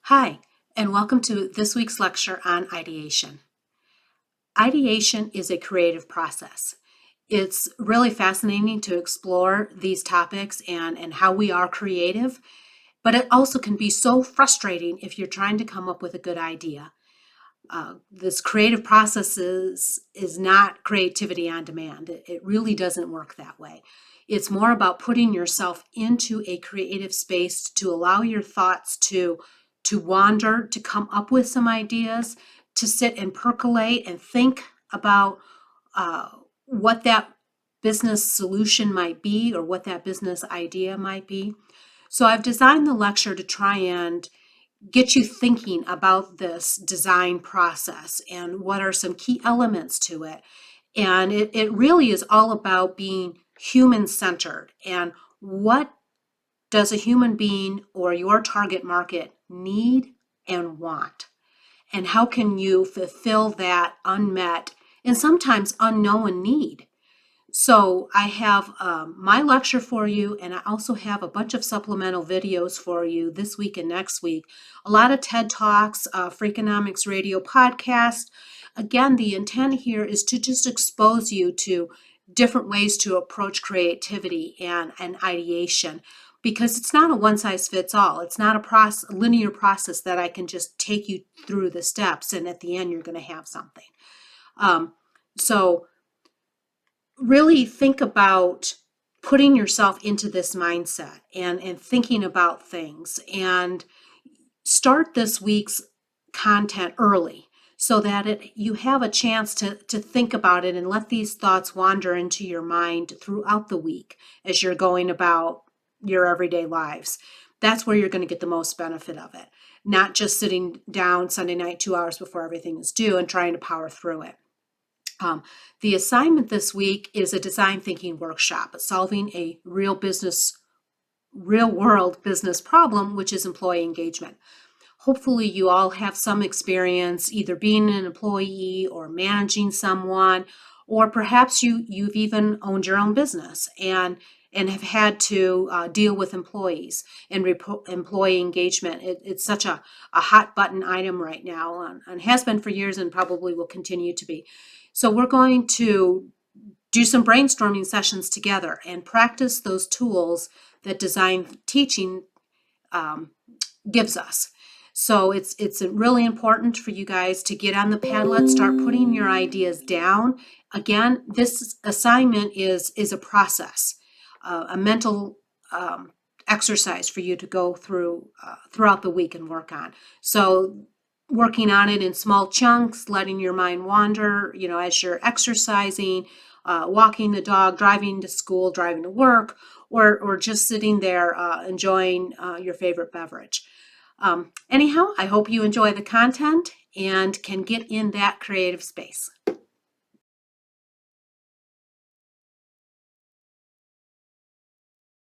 Hi, and welcome to this week's lecture on ideation. Ideation is a creative process. It's really fascinating to explore these topics and how we are creative, but it also can be so frustrating if you're trying to come up with a good idea. This creative process is not creativity on demand. It really doesn't work that way. It's more about putting yourself into a creative space to allow your thoughts to wander, to come up with some ideas, to sit and percolate and think about what that business solution might be or what that business idea might be. So I've designed the lecture to try and get you thinking about this design process and what are some key elements to it. And it really is all about being human-centered and what does a human being or your target market need and want? And how can you fulfill that unmet and sometimes unknown need? So I have my lecture for you, and I also have a bunch of supplemental videos for you this week and next week. A lot of TED Talks, Freakonomics Radio podcast. Again, the intent here is to just expose you to different ways to approach creativity and ideation, because it's not a one-size-fits-all. It's not a linear process that I can just take you through the steps, and at the end you're going to have something. So really think about putting yourself into this mindset and thinking about things, and start this week's content early so that you have a chance to think about it and let these thoughts wander into your mind throughout the week as you're going about your everyday lives. That's where you're going to get the most benefit of it, not just sitting down Sunday night 2 hours before everything is due and trying to power through it. The assignment this week is a design thinking workshop, solving a real world business problem, which is employee engagement. Hopefully you all have some experience either being an employee or managing someone, or perhaps you've even owned your own business and have had to deal with employees and employee engagement. It's such a hot button item right now and has been for years and probably will continue to be. So we're going to do some brainstorming sessions together and practice those tools that design teaching gives us. So it's really important for you guys to get on the Padlet, start putting your ideas down. Again, this assignment is a process, a mental exercise for you to go through throughout the week and work on. So working on it in small chunks, letting your mind wander, as you're exercising, walking the dog, driving to school, driving to work, or just sitting there enjoying your favorite beverage. Anyhow, I hope you enjoy the content and can get in that creative space.